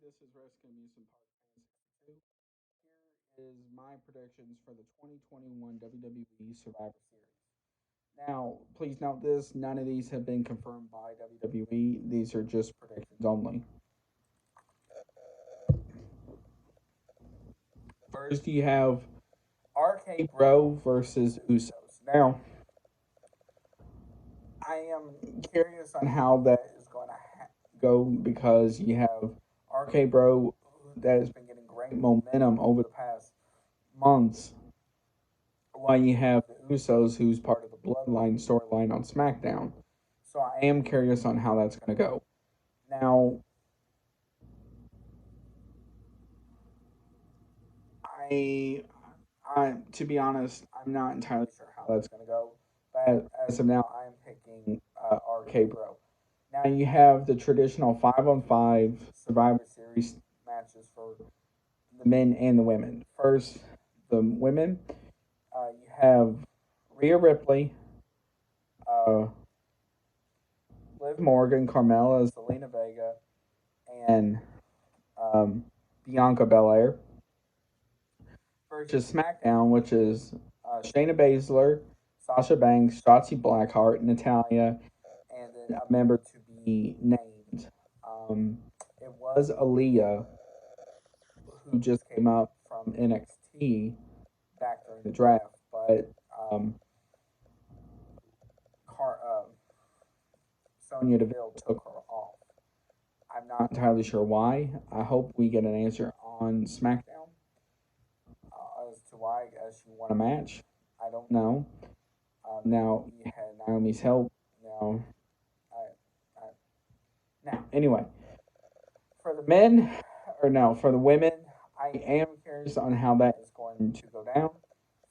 This is Rescue Amusement Park Fan 62. Here is my predictions for the 2021 WWE Survivor Series. Now, please note this: none of these have been confirmed by WWE. These are just predictions only. First, you have RK Bro versus Usos. Now, I am curious on how that is going to go because you have RK Bro that has been getting great momentum over the past months, while you have the Usos, who's part of the Bloodline storyline on SmackDown. So I am curious on how that's going to go. Now, I, to be honest, I'm not entirely sure how that's going to go. But as of now, I'm picking RK Bro. Now you have the traditional 5-on-5 Survivor Series matches for the men and the women. First, the women, you have Rhea Ripley, uh, Liv Morgan, Carmella, Zelina Vega, and um, Bianca Belair. Versus SmackDown, which is Shayna Baszler, Sasha Banks, Shotzi Blackheart, Natalia, and then a member to be named. Um, it was Aaliyah, who just came up from NXT back during the draft, but um, Sonya Deville took her off. I'm not entirely sure why. I hope we get an answer on SmackDown as to why. I guess you want a match. I don't know. Now you had Naomi's help. Now, I, now anyway, for the men, or no, for the women, I am curious on how that is going to go down.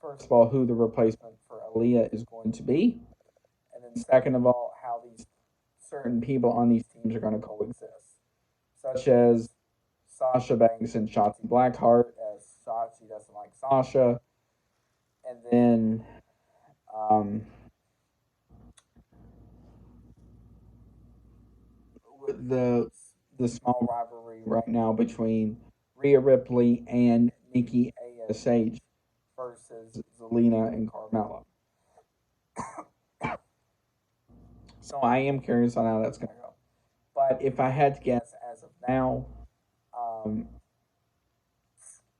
First of all, who the replacement for Aaliyah is going to be, and then second of all, how these certain people on these teams are going to coexist, such as Sasha Banks and Shotzi Blackheart, as Shotzi doesn't like Sasha, and then um, the the small rivalry right now between Rhea Ripley and Nikki ASH versus Zelina and Carmella. So I am curious on how that's going to go. But if I had to guess as of now, um,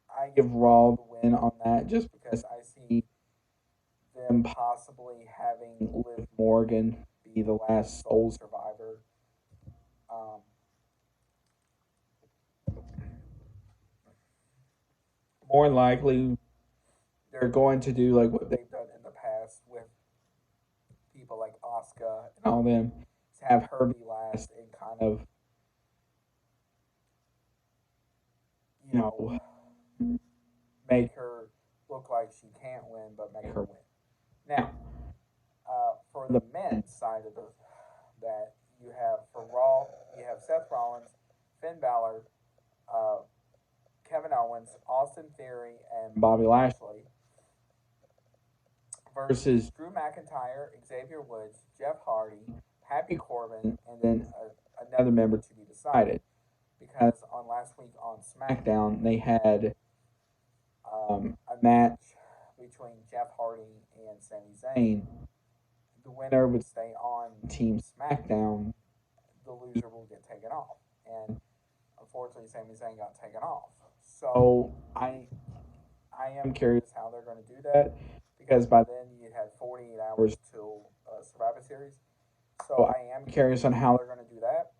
I give Raw the win on that just because I see them possibly having Liv Morgan be the last sole survivor. Um, More likely, they're going to do like what they've done in the past with people like Asuka and all them, to have her be last and kind of, you know, make her look like she can't win, but make her win. Now, for the men's side of that, you have for Raw, you have Seth Rollins, Finn Balor, uh, Kevin Owens, Austin Theory, and Bobby Lashley versus Drew McIntyre, Xavier Woods, Jeff Hardy, Happy Corbin, and then another member to be decided. Because on last week on SmackDown, they had a match between Jeff Hardy and Sami Zayn. The winner would stay on Team SmackDown. The loser will get taken off. And unfortunately, Sami Zayn got taken off. So I am curious how they're going to do that because by then you had 48 hours till Survivor Series. So I am curious on how they're going to do that.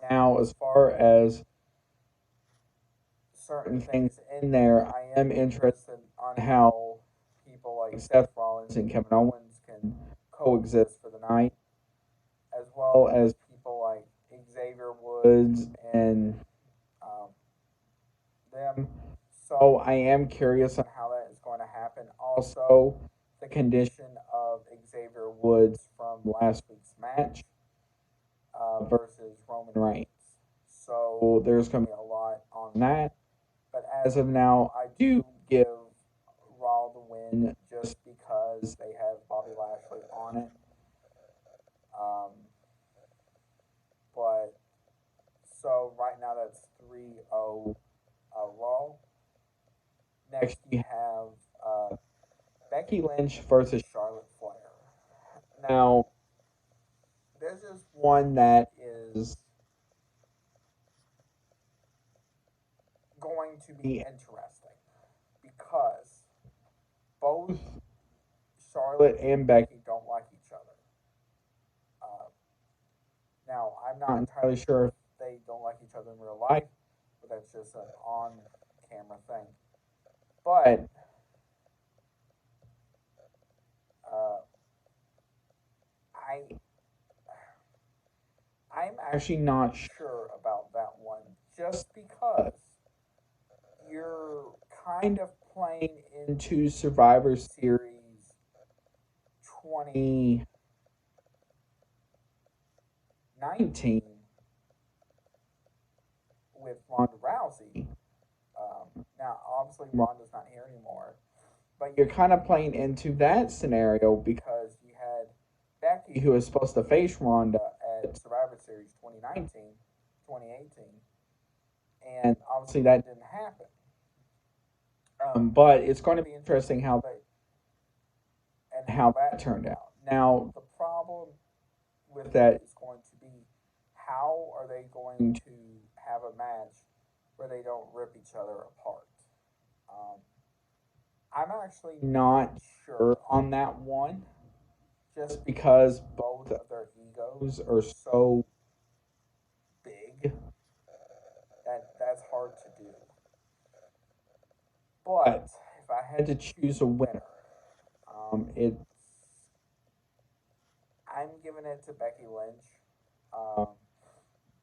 Now, as far as certain things in there, I am interested on how people like Seth Rollins and Kevin Owens can coexist for the night, as well as people like Xavier Woods and um, them. So I am curious on how that is going to happen. Also, the condition of Xavier Woods from last week's match versus Roman Reigns. So there's going to be a lot on that. But as of now, I do give Raw the win just because they have Bobby Lashley on it. Um, but so 3-0 Raw. Next, you have Becky Lynch versus Charlotte Flair. Now, this is one that is going to be interesting because both Charlotte and Becky don't like each other. Uh, Now, I'm not entirely sure if they don't like each other in real life, but that's just an on camera thing. But uh, I I'm actually not sure about that one just because you're kind of playing into Survivor Series 2019 with Ronda Rousey. Now, obviously, Ronda's not here anymore, but you're kind of playing into that scenario because you had Becky, who was supposed to face Ronda at Survivor Series 2019, 2018, and obviously that didn't happen. But it's going to be interesting how that turned out. Now, the problem with that is going to be how are they going to have a match where they don't rip each other apart? Um, I'm actually not sure on that one, just because both of their egos are so big that that's hard to do. But if I had to choose a winner, it's I'm giving it to Becky Lynch um,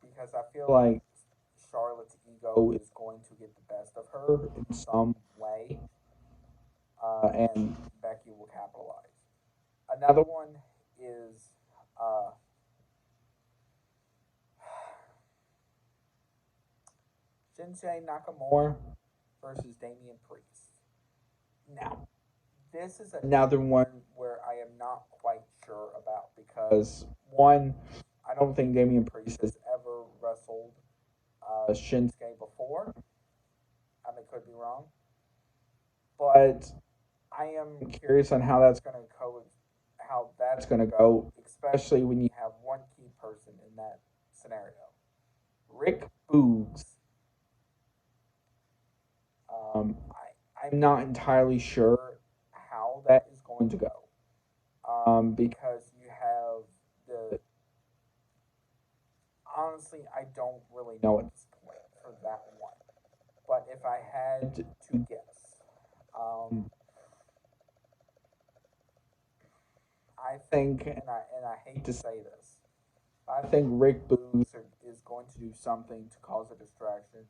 because I feel like Charlotte's ego is going to get the best of her in some way, and Becky will capitalize. Another one is uh, Shinsei Nakamura versus Damian Priest. Now, this is another one where I am not quite sure about because, one, I don't think Damian Priest has ever wrestled Shinsuke before. I could be wrong. But I am curious on how that's going to go, especially when you have one key person in that scenario. Rick Boogs. I'm not entirely sure how that is going to go because you have the. Honestly, I don't really know at this point for that one. But if I had to guess, um, I think, and I hate to say this, I think Rick Boogs is going to do something to cause a distraction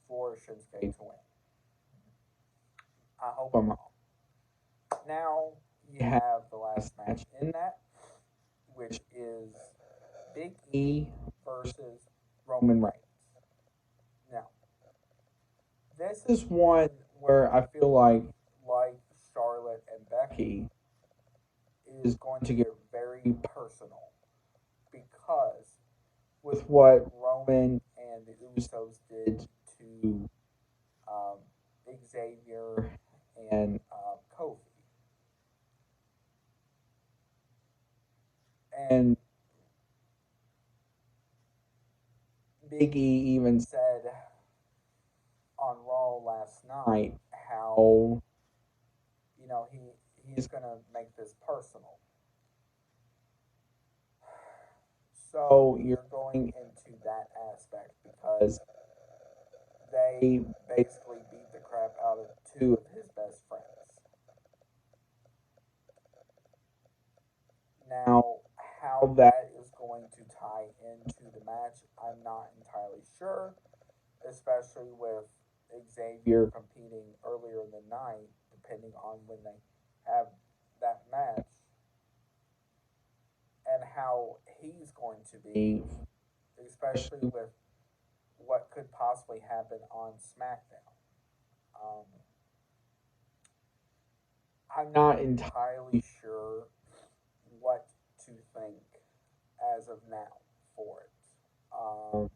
for Shinsuke to win. I hope I'm wrong. Now you have the last match in that, which is Big E versus Roman Reigns. Now, this is one where I feel like Charlotte and Becky, is going to get very personal because with what Roman and the Usos did to um, Xavier and Kofi. And Big E even said on Raw last night how he's gonna make this personal. So you're going into that aspect because they basically beat the crap out of two of his best friends. Now, how that is going to tie into the match, I'm not entirely sure, especially with Xavier competing earlier in the night, depending on when they have that match, and how he's going to be, especially with what could possibly happen on SmackDown. Um, I'm not entirely sure what to think as of now for it. Um,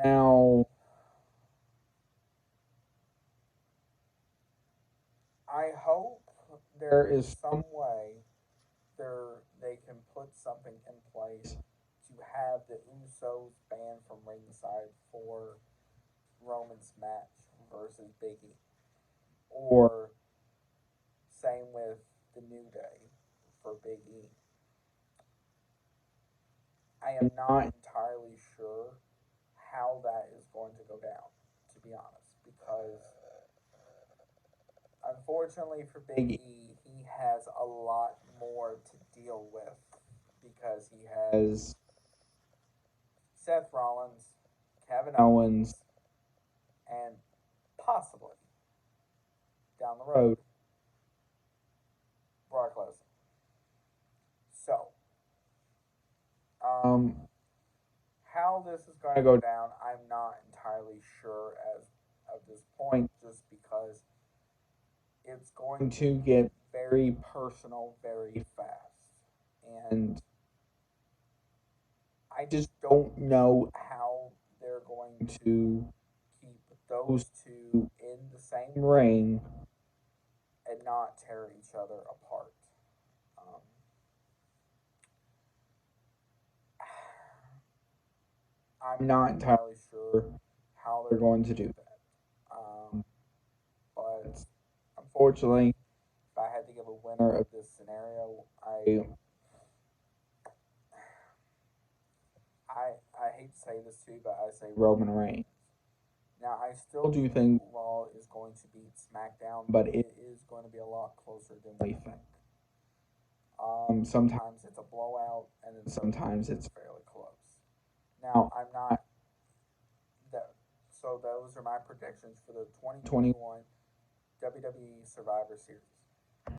Now, I hope there is some way they can put something in place to have the Usos banned from ringside for Roman's match versus Biggie, or same with the New Day for Biggie. I am not entirely sure how that is going to go down, to be honest, because unfortunately for Big E, he has a lot more to deal with because he has Seth Rollins, Kevin Owens, and possibly down the road, Brock Lesnar. So, um, how this is going to go down, I'm not entirely sure as of this point, just because it's going to get very personal very fast. And I just don't know how they're going to keep those two in the same ring and not tear each other apart. Um, I'm not entirely sure how they're going to do that. But unfortunately, if I had to give a winner of this scenario, I hate to say this too, but I say Roman Reigns. Now, I still do think Raw is going to beat SmackDown, but it is going to be a lot closer than we think. Sometimes it's a blowout, and then sometimes it's fairly close. Now, I'm not that. So those are my predictions for the 2021 WWE Survivor Series.